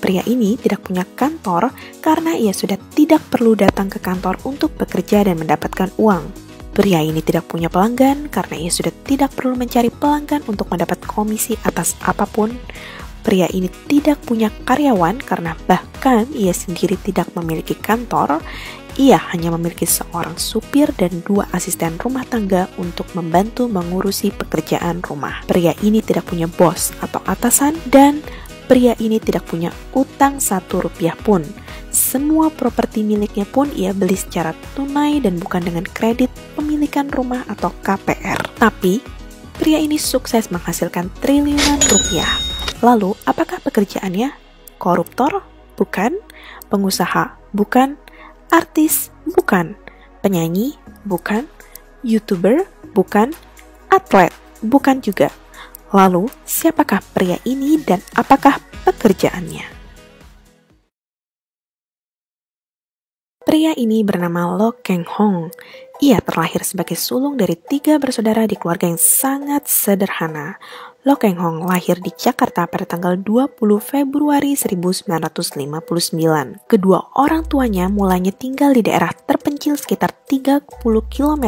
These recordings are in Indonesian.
Pria ini tidak punya kantor karena ia sudah tidak perlu datang ke kantor untuk bekerja dan mendapatkan uang. Pria ini tidak punya pelanggan karena ia sudah tidak perlu mencari pelanggan untuk mendapat komisi atas apapun. Pria ini tidak punya karyawan karena bahkan ia sendiri tidak memiliki kantor. Ia hanya memiliki seorang supir dan 2 asisten rumah tangga untuk membantu mengurusi pekerjaan rumah. Pria ini tidak punya bos atau atasan dan pria ini tidak punya utang 1 rupiah pun. Semua properti miliknya pun ia beli secara tunai dan bukan dengan kredit pemilikan rumah atau KPR. Tapi, pria ini sukses menghasilkan triliunan rupiah. Lalu, apakah pekerjaannya? Koruptor? Bukan. Pengusaha? Bukan. Artis? Bukan. Penyanyi? Bukan. YouTuber? Bukan. Atlet? Bukan juga. Lalu, siapakah pria ini dan apakah pekerjaannya? Pria ini bernama Lo Keng Hong. Ia terlahir sebagai sulung dari 3 bersaudara di keluarga yang sangat sederhana. Lo Keng Hong lahir di Jakarta pada tanggal 20 Februari 1959. Kedua orang tuanya mulanya tinggal di daerah terpencil sekitar 30 km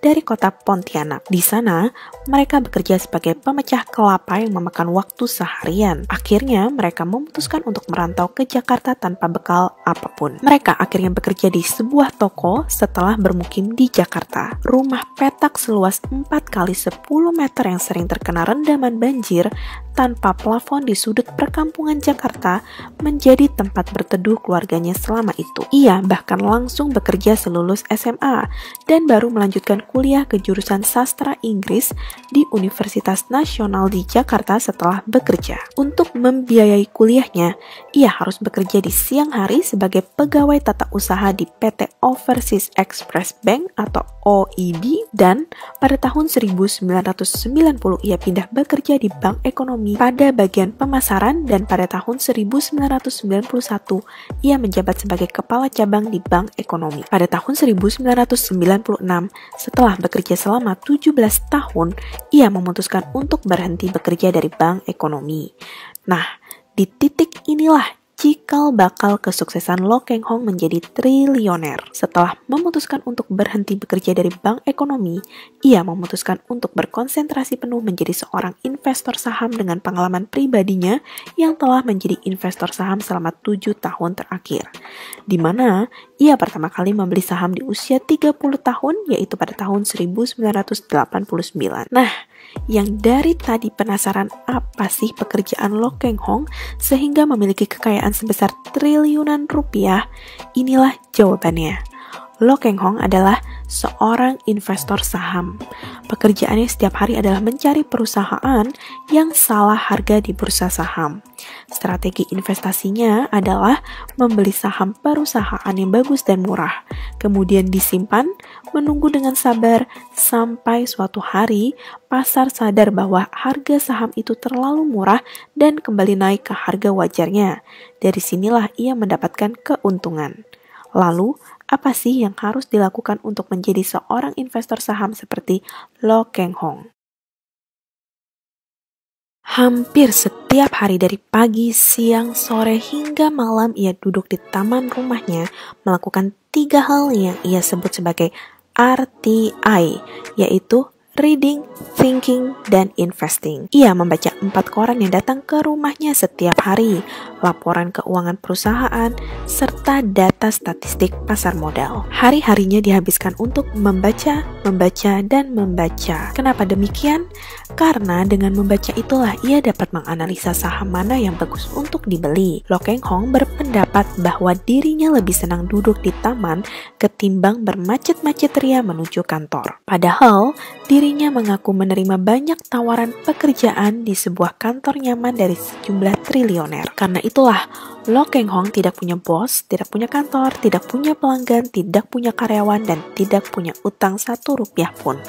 dari kota Pontianak. Di sana, mereka bekerja sebagai pemecah kelapa yang memakan waktu seharian. Akhirnya, mereka memutuskan untuk merantau ke Jakarta tanpa bekal apapun. Mereka akhirnya bekerja di sebuah toko setelah bermukim di Jakarta. Rumah petak seluas 4 kali 10 meter yang sering terkena rendaman banjir tanpa plafon di sudut perkampungan Jakarta menjadi tempat berteduh keluarganya selama itu. Ia bahkan langsung bekerja selulus SMA dan baru melanjutkan kuliah ke jurusan sastra Inggris di Universitas Nasional di Jakarta setelah bekerja. Untuk membiayai kuliahnya, ia harus bekerja di siang hari sebagai pegawai tata usaha di PT Overseas Express Bank atau OEB dan pada tahun 1990 ia pindah bekerja di Bank Ekonomi pada bagian pemasaran dan pada tahun 1991 ia menjabat sebagai kepala cabang di Bank Ekonomi. Pada tahun 1996 setelah bekerja selama 17 tahun ia memutuskan untuk berhenti bekerja dari Bank Ekonomi. Nah, di titik inilah cikal bakal kesuksesan Lo Keng Hong menjadi triliuner. Setelah memutuskan untuk berhenti bekerja dari Bank Ekonomi, ia memutuskan untuk berkonsentrasi penuh menjadi seorang investor saham dengan pengalaman pribadinya yang telah menjadi investor saham selama 7 tahun terakhir. Di mana ia pertama kali membeli saham di usia 30 tahun, yaitu pada tahun 1989. Nah, yang dari tadi penasaran apa sih pekerjaan Lo Keng Hong sehingga memiliki kekayaan sebesar triliunan rupiah? Inilah jawabannya. Lo Keng Hong adalah seorang investor saham. Pekerjaannya setiap hari adalah mencari perusahaan yang salah harga di bursa saham. Strategi investasinya adalah membeli saham perusahaan yang bagus dan murah, kemudian disimpan, menunggu dengan sabar sampai suatu hari pasar sadar bahwa harga saham itu terlalu murah dan kembali naik ke harga wajarnya. Dari sinilah ia mendapatkan keuntungan. Lalu, apa sih yang harus dilakukan untuk menjadi seorang investor saham seperti Lo Keng Hong? Hampir setiap hari dari pagi, siang, sore, hingga malam ia duduk di taman rumahnya melakukan 3 hal yang ia sebut sebagai RTI, yaitu reading, thinking, dan investing. Ia membaca 4 koran yang datang ke rumahnya setiap hari, laporan keuangan perusahaan, serta data statistik pasar modal. Hari-harinya dihabiskan untuk membaca, dan membaca. Kenapa demikian? Karena dengan membaca itulah ia dapat menganalisa saham mana yang bagus untuk dibeli. Lo Keng Hong berpendapat bahwa dirinya lebih senang duduk di taman ketimbang bermacet-macet ria menuju kantor. Padahal, dirinya mengaku menerima banyak tawaran pekerjaan di sebuah kantor nyaman dari sejumlah triliuner. Karena itulah, Lo Keng Hong tidak punya bos, tidak punya kantor, tidak punya pelanggan, tidak punya karyawan, dan tidak punya utang 1 rupiah pun.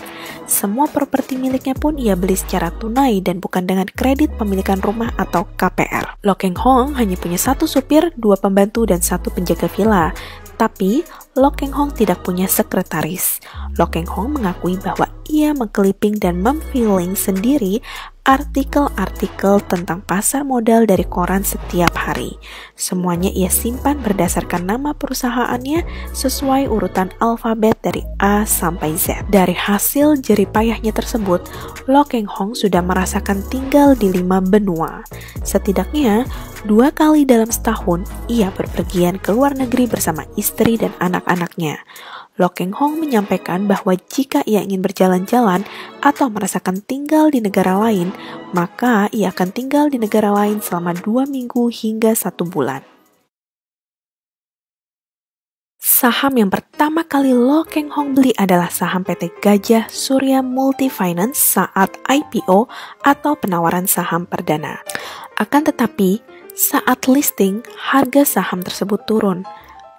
Semua properti miliknya pun ia beli secara tunai dan bukan dengan kredit pemilikan rumah atau KPR. Lo Keng Hong hanya punya 1 supir, 2 pembantu, dan 1 penjaga villa. Tapi, Lo Keng Hong tidak punya sekretaris. Lo Keng Hong mengakui bahwa ia mengkliping dan memfiling sendiri artikel-artikel tentang pasar modal dari koran setiap hari. Semuanya ia simpan berdasarkan nama perusahaannya sesuai urutan alfabet dari A sampai Z. Dari hasil jeripayahnya tersebut, Lo Keng Hong sudah merasakan tinggal di 5 benua. Setidaknya 2 kali dalam setahun, ia berpergian ke luar negeri bersama istri dan anak-anaknya. Lo Keng Hong menyampaikan bahwa jika ia ingin berjalan-jalan atau merasakan tinggal di negara lain, maka ia akan tinggal di negara lain selama 2 minggu hingga 1 bulan. Saham yang pertama kali Lo Keng Hong beli adalah saham PT Gajah Surya Multifinance saat IPO atau penawaran saham perdana. Akan tetapi, saat listing, harga saham tersebut turun,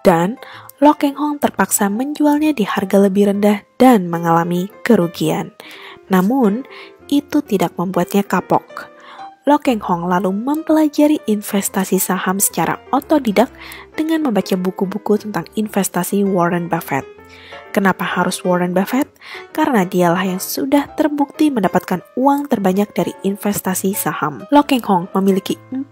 dan Lo Keng Hong terpaksa menjualnya di harga lebih rendah dan mengalami kerugian. Namun, itu tidak membuatnya kapok. Lo Keng Hong lalu mempelajari investasi saham secara otodidak dengan membaca buku-buku tentang investasi Warren Buffett. Kenapa harus Warren Buffett? Karena dialah yang sudah terbukti mendapatkan uang terbanyak dari investasi saham. Lo Keng Hong memiliki 40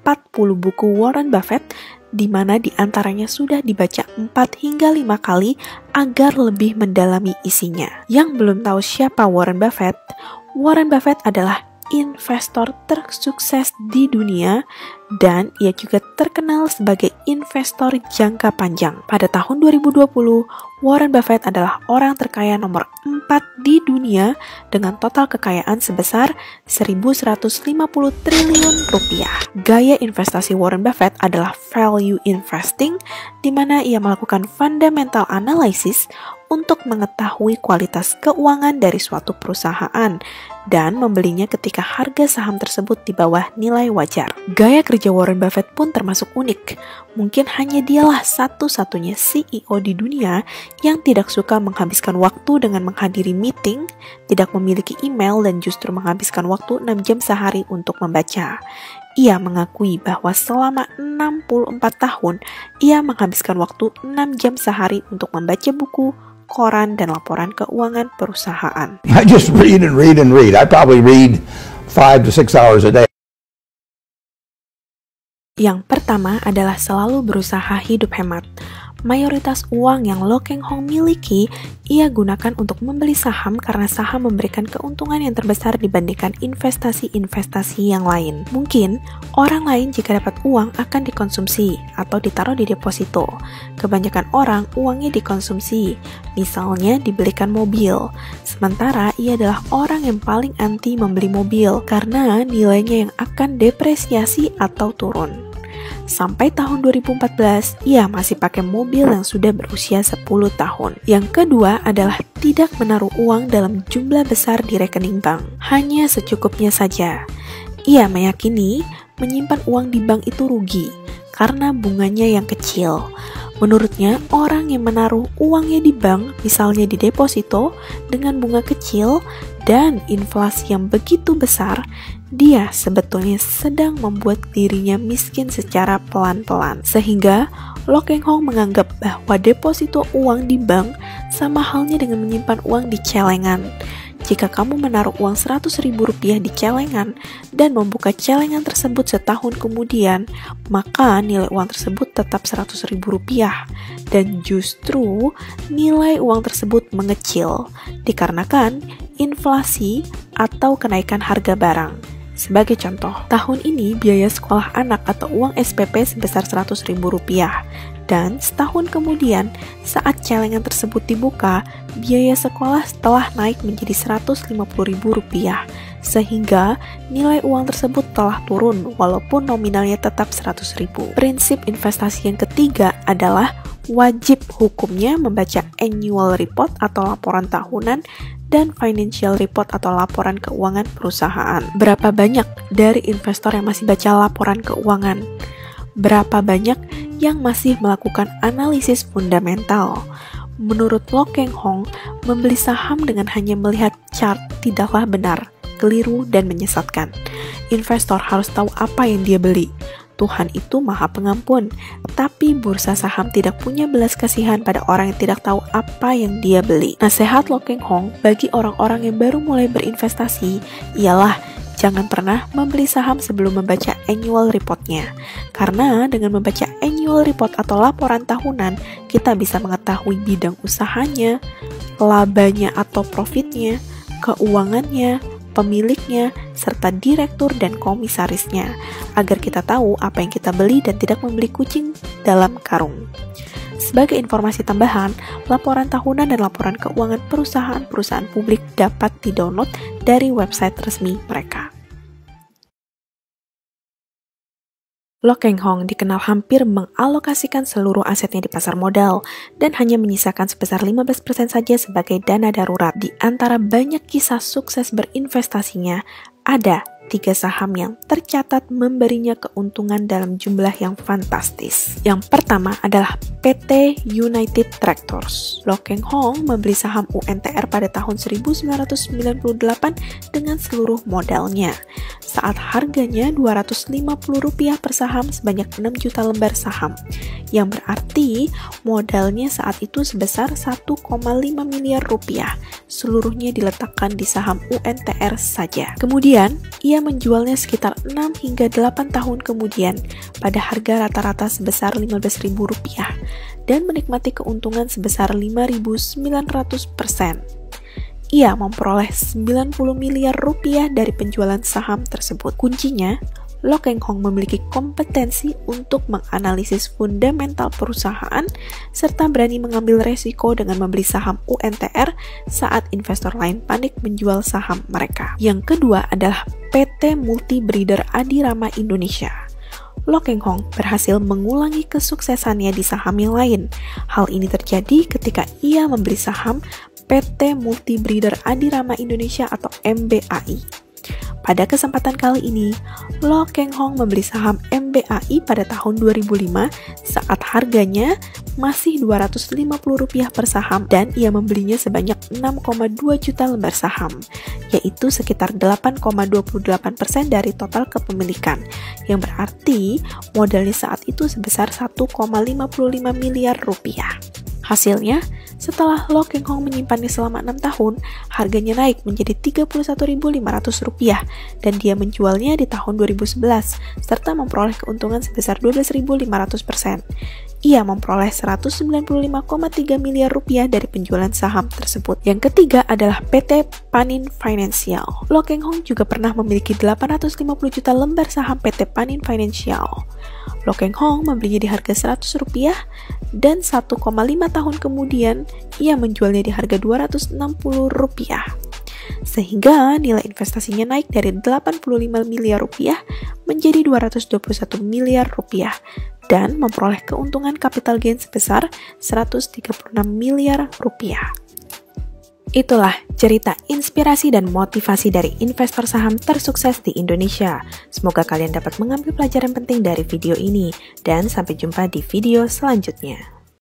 buku Warren Buffett, di mana diantaranya sudah dibaca 4 hingga 5 kali agar lebih mendalami isinya. Yang belum tahu siapa Warren Buffett adalah investor tersukses di dunia dan ia juga terkenal sebagai investor jangka panjang. Pada tahun 2020, Warren Buffett adalah orang terkaya nomor 4 di dunia dengan total kekayaan sebesar 1.150 triliun rupiah. Gaya investasi Warren Buffett adalah value investing, di mana ia melakukan fundamental analysis untuk mengetahui kualitas keuangan dari suatu perusahaan dan membelinya ketika harga saham tersebut di bawah nilai wajar. Gaya kerja Warren Buffett pun termasuk unik. Mungkin hanya dialah satu-satunya CEO di dunia yang tidak suka menghabiskan waktu dengan menghadiri meeting, tidak memiliki email, dan justru menghabiskan waktu 6 jam sehari untuk membaca. Ia mengakui bahwa selama 64 tahun, ia menghabiskan waktu 6 jam sehari untuk membaca buku, koran, dan laporan keuangan perusahaan. I just read and read and read. I probably read 5 to 6 hours a day. Yang pertama adalah selalu berusaha hidup hemat. Mayoritas uang yang Lo Keng Hong miliki, ia gunakan untuk membeli saham karena saham memberikan keuntungan yang terbesar dibandingkan investasi-investasi yang lain. Mungkin, orang lain jika dapat uang akan dikonsumsi atau ditaruh di deposito. Kebanyakan orang uangnya dikonsumsi, misalnya dibelikan mobil. Sementara ia adalah orang yang paling anti membeli mobil karena nilainya yang akan depresiasi atau turun. Sampai tahun 2014, ia masih pakai mobil yang sudah berusia 10 tahun. Yang kedua adalah tidak menaruh uang dalam jumlah besar di rekening bank. Hanya secukupnya saja. Ia meyakini menyimpan uang di bank itu rugi karena bunganya yang kecil. Menurutnya, orang yang menaruh uangnya di bank, misalnya di deposito, dengan bunga kecil dan inflasi yang begitu besar, dia sebetulnya sedang membuat dirinya miskin secara pelan-pelan. Sehingga, Lo Keng Hong menganggap bahwa deposito uang di bank sama halnya dengan menyimpan uang di celengan. Jika kamu menaruh uang Rp100.000 di celengan dan membuka celengan tersebut setahun kemudian, maka nilai uang tersebut tetap Rp100.000 dan justru nilai uang tersebut mengecil dikarenakan inflasi atau kenaikan harga barang. Sebagai contoh, tahun ini biaya sekolah anak atau uang SPP sebesar Rp100.000 dan setahun kemudian saat celengan tersebut dibuka, biaya sekolah telah naik menjadi Rp150.000 sehingga nilai uang tersebut telah turun walaupun nominalnya tetap Rp100.000. Prinsip investasi yang ketiga adalah wajib hukumnya membaca annual report atau laporan tahunan dan financial report atau laporan keuangan perusahaan. Berapa banyak dari investor yang masih baca laporan keuangan? Berapa banyak yang masih melakukan analisis fundamental? Menurut Lo Keng Hong, membeli saham dengan hanya melihat chart tidaklah benar, keliru, dan menyesatkan. Investor harus tahu apa yang dia beli. Tuhan itu Maha Pengampun, tapi bursa saham tidak punya belas kasihan pada orang yang tidak tahu apa yang dia beli. Nasihat Lo Keng Hong bagi orang-orang yang baru mulai berinvestasi ialah jangan pernah membeli saham sebelum membaca annual report-nya. Karena dengan membaca annual report atau laporan tahunan, kita bisa mengetahui bidang usahanya, labanya atau profitnya, keuangannya, pemiliknya, serta direktur dan komisarisnya, agar kita tahu apa yang kita beli dan tidak membeli kucing dalam karung. Sebagai informasi tambahan, laporan tahunan dan laporan keuangan perusahaan-perusahaan publik dapat di-download dari website resmi mereka. Lo Keng Hong dikenal hampir mengalokasikan seluruh asetnya di pasar modal dan hanya menyisakan sebesar 15% saja sebagai dana darurat. Di antara banyak kisah sukses berinvestasinya, ada 3 saham yang tercatat memberinya keuntungan dalam jumlah yang fantastis. Yang pertama adalah PT United Tractors. Lo Keng Hong membeli saham UNTR pada tahun 1998 dengan seluruh modalnya. Saat harganya Rp250 per saham sebanyak 6 juta lembar saham, yang berarti modalnya saat itu sebesar 1,5 miliar rupiah. Seluruhnya diletakkan di saham UNTR saja. Kemudian, ia menjualnya sekitar 6 hingga 8 tahun kemudian pada harga rata-rata sebesar Rp15.000 dan menikmati keuntungan sebesar 5.900%. Ia memperoleh 90 miliar rupiah dari penjualan saham tersebut. Kuncinya, Lo Keng Hong memiliki kompetensi untuk menganalisis fundamental perusahaan serta berani mengambil resiko dengan membeli saham UNTR saat investor lain panik menjual saham mereka. Yang kedua adalah PT Multi Breeder Adirama Indonesia. Lo Keng Hong berhasil mengulangi kesuksesannya di saham yang lain. Hal ini terjadi ketika ia membeli saham PT Multi Breeder Adirama Indonesia atau MBAI. Pada kesempatan kali ini, Lo Keng Hong membeli saham MBAI pada tahun 2005 saat harganya masih Rp250 per saham dan ia membelinya sebanyak 6,2 juta lembar saham, yaitu sekitar 8,28% dari total kepemilikan, yang berarti modalnya saat itu sebesar 1,55 miliar rupiah. Hasilnya, setelah Lo Keng Hong menyimpannya selama 6 tahun, harganya naik menjadi Rp31.500 dan dia menjualnya di tahun 2011 serta memperoleh keuntungan sebesar 12.500%. Ia memperoleh Rp195,3 miliar dari penjualan saham tersebut. Yang ketiga adalah PT Panin Financial. Lo Keng Hong juga pernah memiliki 850 juta lembar saham PT Panin Financial. Lo Keng Hong membelinya di harga Rp100 dan 1,5 tahun kemudian ia menjualnya di harga Rp260, sehingga nilai investasinya naik dari Rp85 miliar menjadi Rp221 miliar dan memperoleh keuntungan capital gain sebesar Rp136 miliar. Itulah cerita inspirasi dan motivasi dari investor saham tersukses di Indonesia. Semoga kalian dapat mengambil pelajaran penting dari video ini, dan sampai jumpa di video selanjutnya.